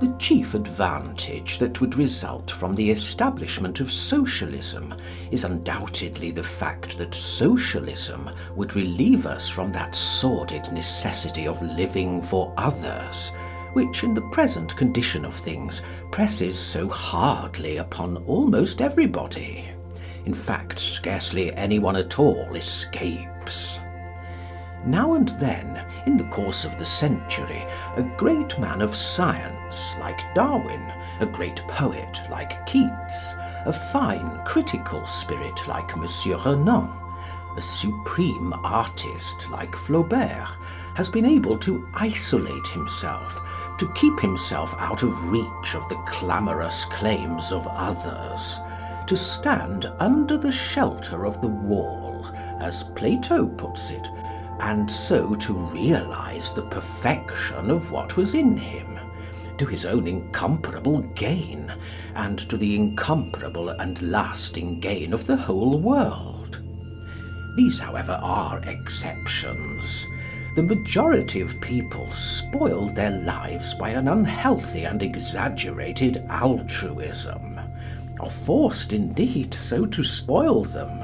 The chief advantage that would result from the establishment of socialism is undoubtedly the fact that socialism would relieve us from that sordid necessity of living for others, which in the present condition of things presses so hardly upon almost everybody. In fact, scarcely anyone at all escapes. Now and then, in the course of the century, a great man of science, like Darwin, a great poet, like Keats, a fine critical spirit, like Monsieur Renan, a supreme artist, like Flaubert, has been able to isolate himself, to keep himself out of reach of the clamorous claims of others, to stand under the shelter of the wall, as Plato puts it, and so to realise the perfection of what was in him, to his own incomparable gain, and to the incomparable and lasting gain of the whole world. These, however, are exceptions. The majority of people spoil their lives by an unhealthy and exaggerated altruism, are forced indeed so to spoil them.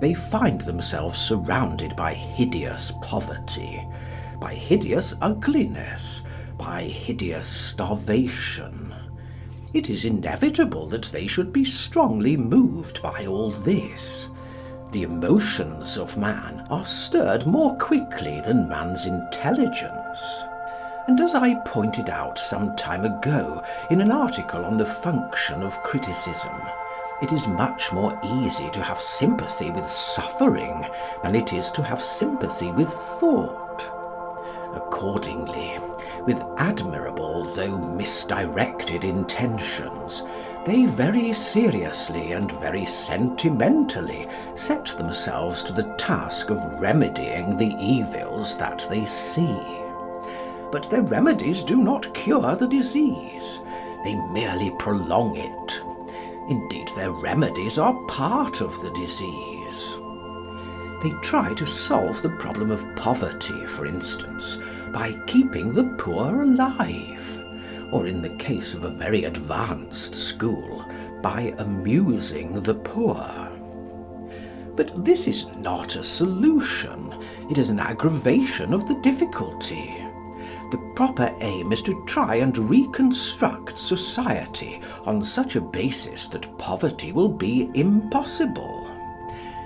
They find themselves surrounded by hideous poverty, by hideous ugliness, by hideous starvation. It is inevitable that they should be strongly moved by all this. The emotions of man are stirred more quickly than man's intelligence. And as I pointed out some time ago in an article on the function of criticism, it is much more easy to have sympathy with suffering than it is to have sympathy with thought. Accordingly, with admirable though misdirected intentions, they very seriously and very sentimentally set themselves to the task of remedying the evils that they see. But their remedies do not cure the disease. They merely prolong it. Indeed, their remedies are part of the disease. They try to solve the problem of poverty, for instance, by keeping the poor alive, or in the case of a very advanced school, by amusing the poor. But this is not a solution. It is an aggravation of the difficulty. The proper aim is to try and reconstruct society on such a basis that poverty will be impossible.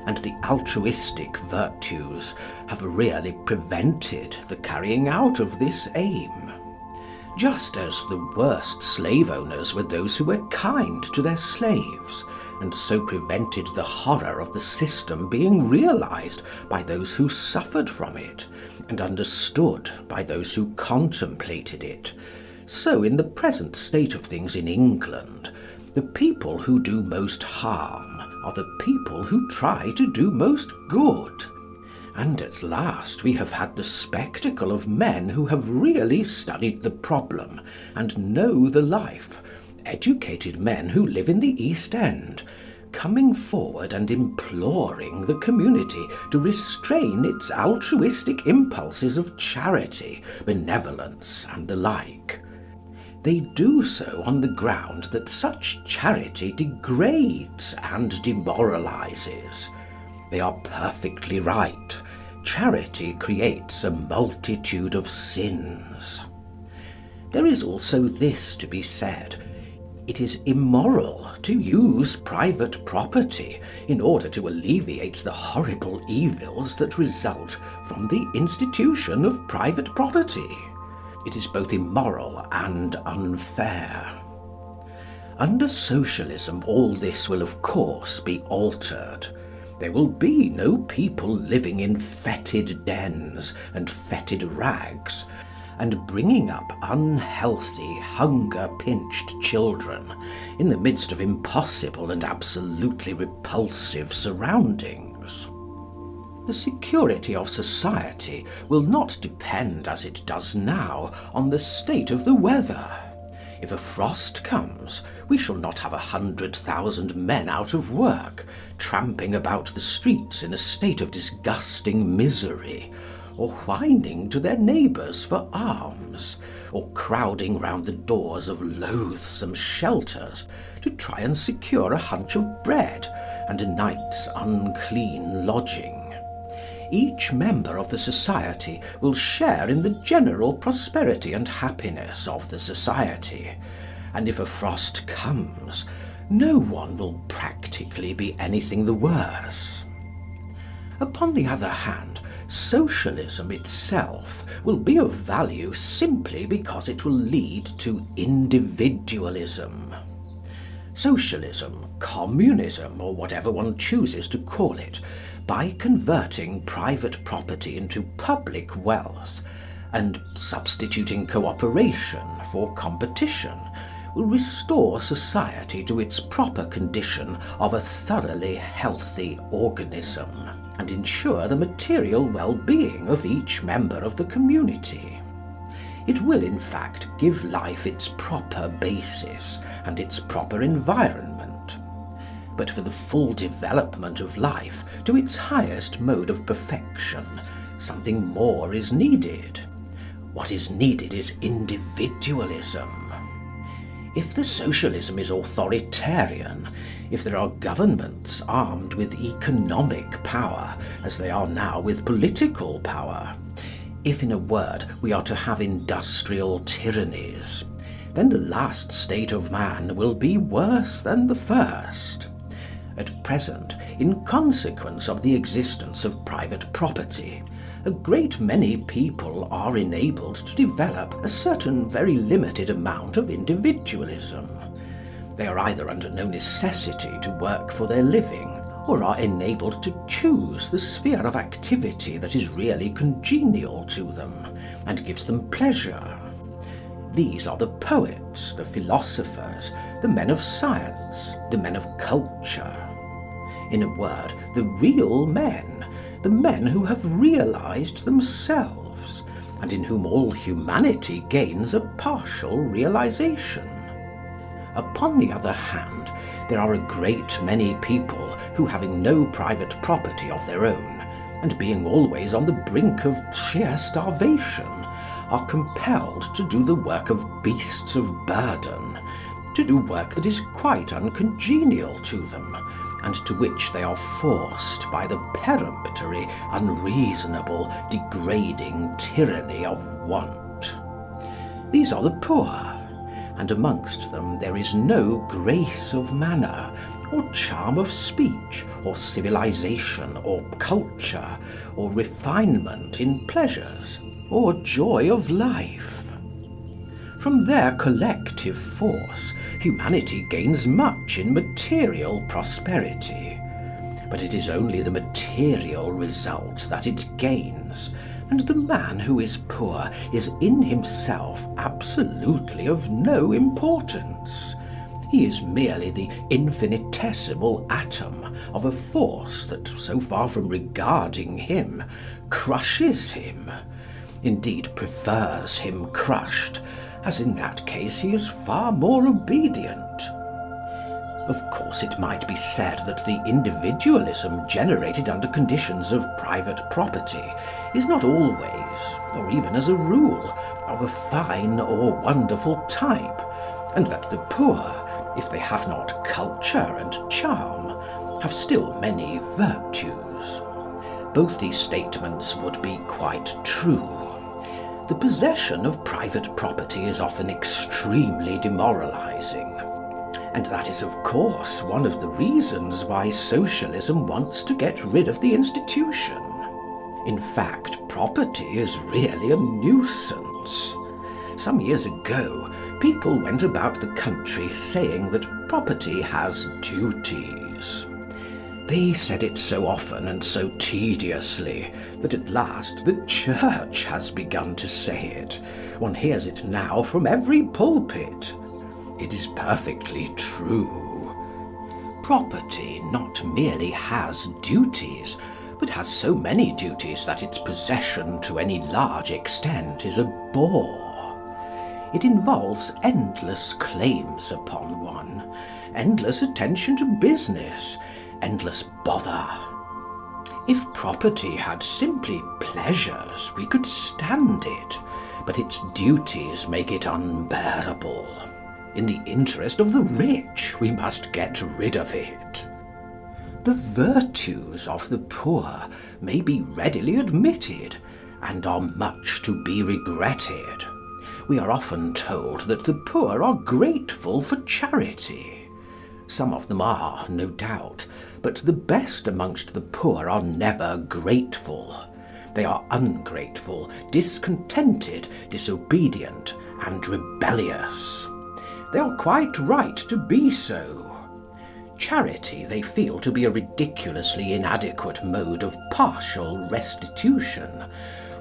And the altruistic virtues have really prevented the carrying out of this aim. Just as the worst slave owners were those who were kind to their slaves, and so prevented the horror of the system being realised by those who suffered from it, and understood by those who contemplated it, so in the present state of things in England, the people who do most harm are the people who try to do most good. And at last we have had the spectacle of men who have really studied the problem and know the life, educated men who live in the East End, coming forward and imploring the community to restrain its altruistic impulses of charity, benevolence, and the like. They do so on the ground that such charity degrades and demoralises. They are perfectly right. Charity creates a multitude of sins. There is also this to be said. It is immoral to use private property in order to alleviate the horrible evils that result from the institution of private property. It is both immoral and unfair. Under socialism, all this will of course be altered. There will be no people living in fetid dens and fetid rags, and bringing up unhealthy, hunger-pinched children in the midst of impossible and absolutely repulsive surroundings. The security of society will not depend, as it does now, on the state of the weather. If a frost comes, we shall not have 100,000 men out of work, tramping about the streets in a state of disgusting misery, or whining to their neighbours for alms, or crowding round the doors of loathsome shelters to try and secure a hunch of bread and a night's unclean lodging. Each member of the society will share in the general prosperity and happiness of the society, and if a frost comes, no one will practically be anything the worse. Upon the other hand, socialism itself will be of value simply because it will lead to individualism. Socialism, communism, or whatever one chooses to call it, by converting private property into public wealth and substituting cooperation for competition, will restore society to its proper condition of a thoroughly healthy organism, and ensure the material well-being of each member of the community. It will, in fact, give life its proper basis and its proper environment. But for the full development of life to its highest mode of perfection, something more is needed. What is needed is individualism. If the socialism is authoritarian, if there are governments armed with economic power, as they are now with political power, if, in a word, we are to have industrial tyrannies, then the last state of man will be worse than the first. At present, in consequence of the existence of private property, a great many people are enabled to develop a certain very limited amount of individualism. They are either under no necessity to work for their living, or are enabled to choose the sphere of activity that is really congenial to them and gives them pleasure. These are the poets, the philosophers, the men of science, the men of culture. In a word, the real men, the men who have realised themselves, and in whom all humanity gains a partial realisation. Upon the other hand, there are a great many people who, having no private property of their own, and being always on the brink of sheer starvation, are compelled to do the work of beasts of burden, to do work that is quite uncongenial to them, and to which they are forced by the peremptory, unreasonable, degrading tyranny of want. These are the poor, and amongst them there is no grace of manner, or charm of speech, or civilization, or culture, or refinement in pleasures, or joy of life. From their collective force, humanity gains much in material prosperity. But it is only the material result that it gains, and the man who is poor is in himself absolutely of no importance. He is merely the infinitesimal atom of a force that, so far from regarding him, crushes him, indeed prefers him crushed, as in that case he is far more obedient. Of course, it might be said that the individualism generated under conditions of private property is not always, or even as a rule, of a fine or wonderful type, and that the poor, if they have not culture and charm, have still many virtues. Both these statements would be quite true. The possession of private property is often extremely demoralising, and that is of course one of the reasons why socialism wants to get rid of the institution. In fact, property is really a nuisance. Some years ago, people went about the country saying that property has duties. They said it so often and so tediously that at last the church has begun to say it. One hears it now from every pulpit. It is perfectly true. Property not merely has duties, but has so many duties that its possession to any large extent is a bore. It involves endless claims upon one, endless attention to business, endless bother. If property had simply pleasures, we could stand it, but its duties make it unbearable. In the interest of the rich, we must get rid of it. The virtues of the poor may be readily admitted, and are much to be regretted. We are often told that the poor are grateful for charity. Some of them are, no doubt, but the best amongst the poor are never grateful. They are ungrateful, discontented, disobedient, and rebellious. They are quite right to be so. Charity they feel to be a ridiculously inadequate mode of partial restitution,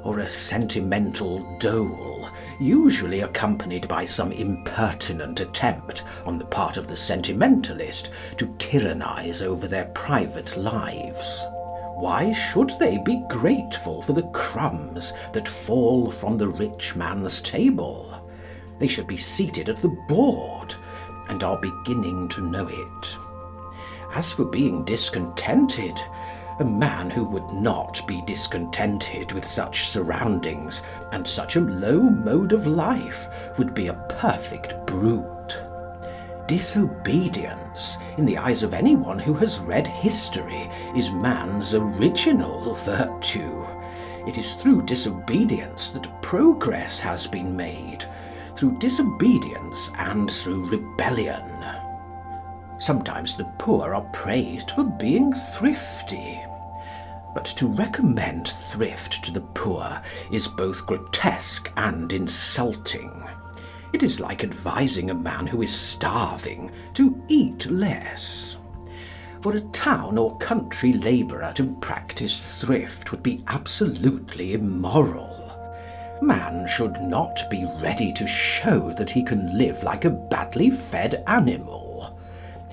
or a sentimental dole, usually accompanied by some impertinent attempt on the part of the sentimentalist to tyrannize over their private lives. Why should they be grateful for the crumbs that fall from the rich man's table? They should be seated at the board, and are beginning to know it. As for being discontented, a man who would not be discontented with such surroundings and such a low mode of life would be a perfect brute. Disobedience, in the eyes of anyone who has read history, is man's original virtue. It is through disobedience that progress has been made, through disobedience and through rebellion. Sometimes the poor are praised for being thrifty. But to recommend thrift to the poor is both grotesque and insulting. It is like advising a man who is starving to eat less. For a town or country labourer to practise thrift would be absolutely immoral. Man should not be ready to show that he can live like a badly fed animal.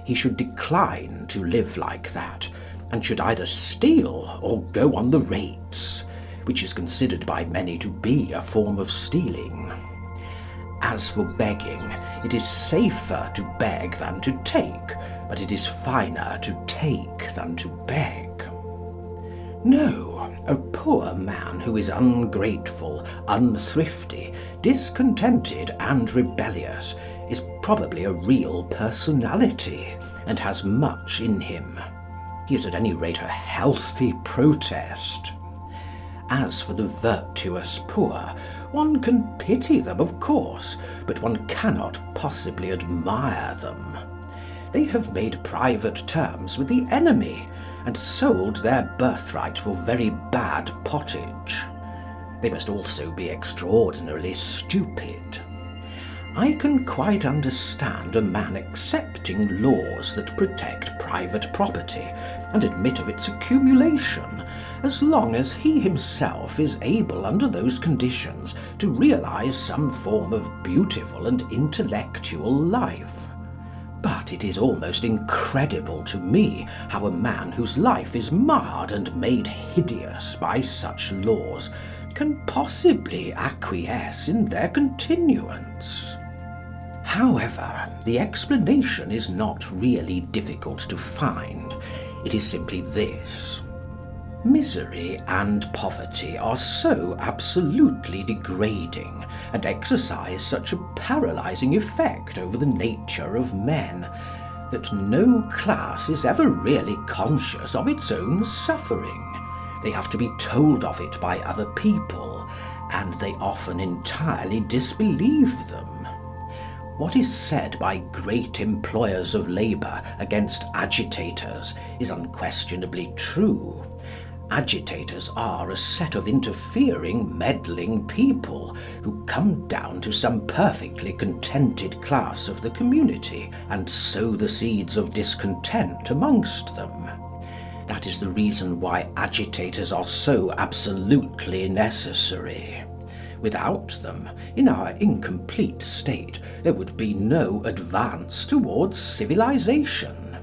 He should decline to live like that, and should either steal or go on the rates, which is considered by many to be a form of stealing. As for begging, it is safer to beg than to take, but it is finer to take than to beg. No, a poor man who is ungrateful, unthrifty, discontented, and rebellious is probably a real personality, and has much in him. He is at any rate a healthy protest. As for the virtuous poor, one can pity them, of course, but one cannot possibly admire them. They have made private terms with the enemy, and sold their birthright for very bad pottage. They must also be extraordinarily stupid. I can quite understand a man accepting laws that protect private property and admit of its accumulation, as long as he himself is able under those conditions to realise some form of beautiful and intellectual life. But it is almost incredible to me how a man whose life is marred and made hideous by such laws can possibly acquiesce in their continuance. However, the explanation is not really difficult to find. It is simply this. Misery and poverty are so absolutely degrading, and exercise such a paralysing effect over the nature of men, that no class is ever really conscious of its own suffering. They have to be told of it by other people, and they often entirely disbelieve them. What is said by great employers of labour against agitators is unquestionably true. Agitators are a set of interfering, meddling people who come down to some perfectly contented class of the community and sow the seeds of discontent amongst them. That is the reason why agitators are so absolutely necessary. Without them, in our incomplete state, there would be no advance towards civilization.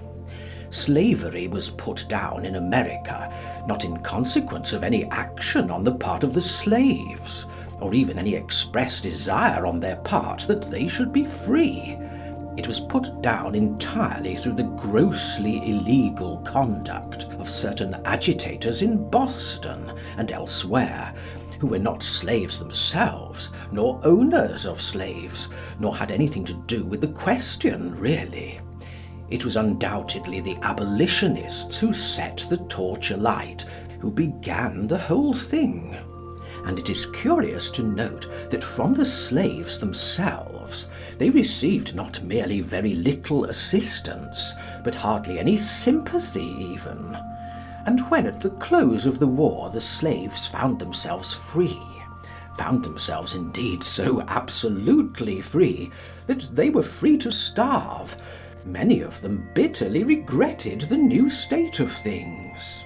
Slavery was put down in America, not in consequence of any action on the part of the slaves, or even any express desire on their part that they should be free. It was put down entirely through the grossly illegal conduct of of certain agitators in Boston and elsewhere, who were not slaves themselves, nor owners of slaves, nor had anything to do with the question really. It was undoubtedly the abolitionists who set the torch alight, who began the whole thing. And it is curious to note that from the slaves themselves they received not merely very little assistance, but hardly any sympathy even. And when at the close of the war the slaves found themselves free, found themselves indeed so absolutely free that they were free to starve, many of them bitterly regretted the new state of things.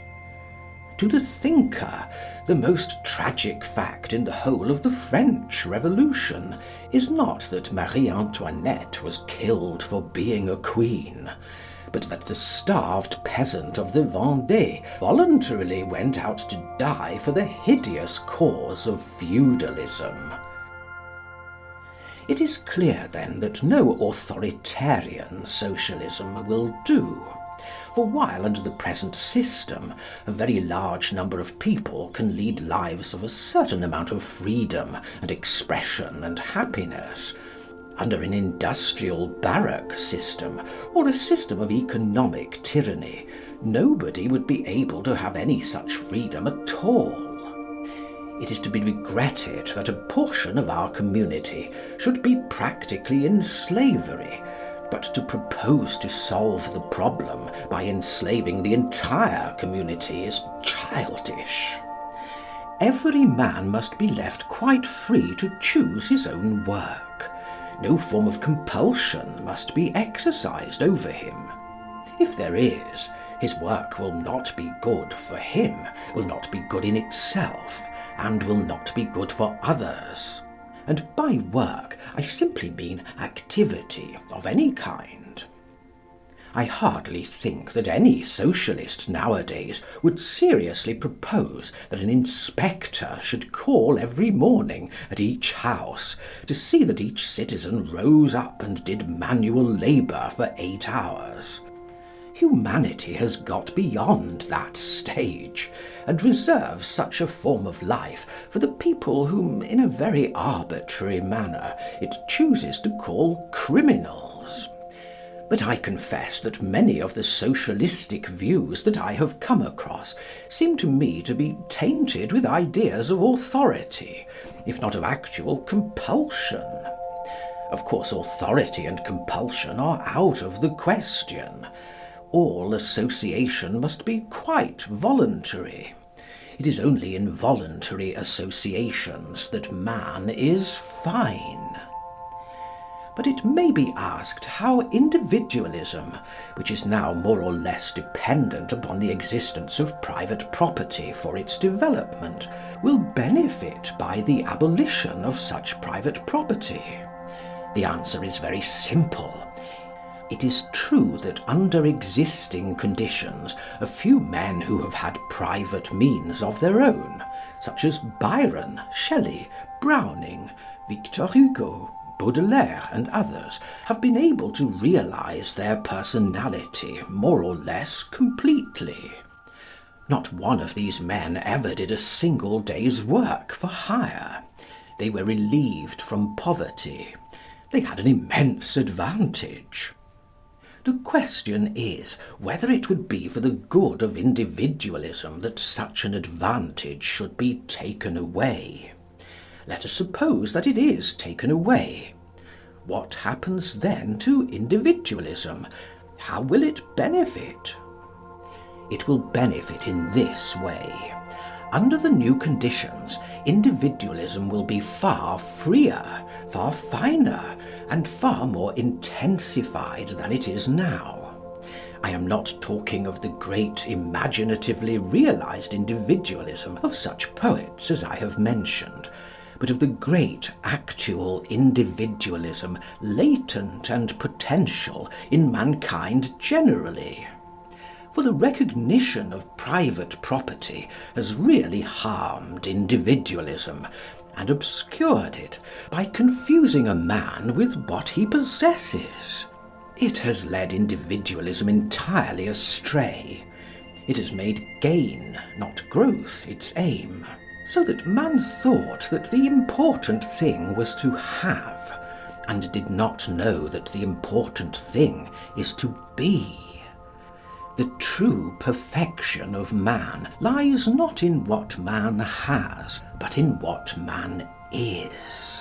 To the thinker, the most tragic fact in the whole of the French Revolution is not that Marie Antoinette was killed for being a queen, but that the starved peasant of the Vendée voluntarily went out to die for the hideous cause of feudalism. It is clear then that no authoritarian socialism will do. For while under the present system a very large number of people can lead lives of a certain amount of freedom and expression and happiness, under an industrial barrack system or a system of economic tyranny, nobody would be able to have any such freedom at all. It is to be regretted that a portion of our community should be practically in slavery, but to propose to solve the problem by enslaving the entire community is childish. Every man must be left quite free to choose his own work. No form of compulsion must be exercised over him. If there is, his work will not be good for him, will not be good in itself, and will not be good for others. And by work I simply mean activity of any kind. I hardly think that any socialist nowadays would seriously propose that an inspector should call every morning at each house to see that each citizen rose up and did manual labour for 8 hours. Humanity has got beyond that stage, and reserves such a form of life for the people whom, in a very arbitrary manner, it chooses to call criminals. But I confess that many of the socialistic views that I have come across seem to me to be tainted with ideas of authority, if not of actual compulsion. Of course, authority and compulsion are out of the question. All association must be quite voluntary. It is only in voluntary associations that man is fine. But it may be asked how individualism, which is now more or less dependent upon the existence of private property for its development, will benefit by the abolition of such private property. The answer is very simple. It is true that under existing conditions a few men who have had private means of their own, such as Byron, Shelley, Browning, Victor Hugo, Baudelaire and others, have been able to realise their personality more or less completely. Not one of these men ever did a single day's work for hire. They were relieved from poverty. They had an immense advantage. The question is whether it would be for the good of individualism that such an advantage should be taken away. Let us suppose that it is taken away. What happens then to individualism? How will it benefit? It will benefit in this way. Under the new conditions, individualism will be far freer, far finer, and far more intensified than it is now. I am not talking of the great imaginatively realised individualism of such poets as I have mentioned, but of the great actual individualism latent and potential in mankind generally. For the recognition of private property has really harmed individualism and obscured it by confusing a man with what he possesses. It has led individualism entirely astray. It has made gain, not growth, its aim. So that man thought that the important thing was to have, and did not know that the important thing is to be. The true perfection of man lies not in what man has, but in what man is.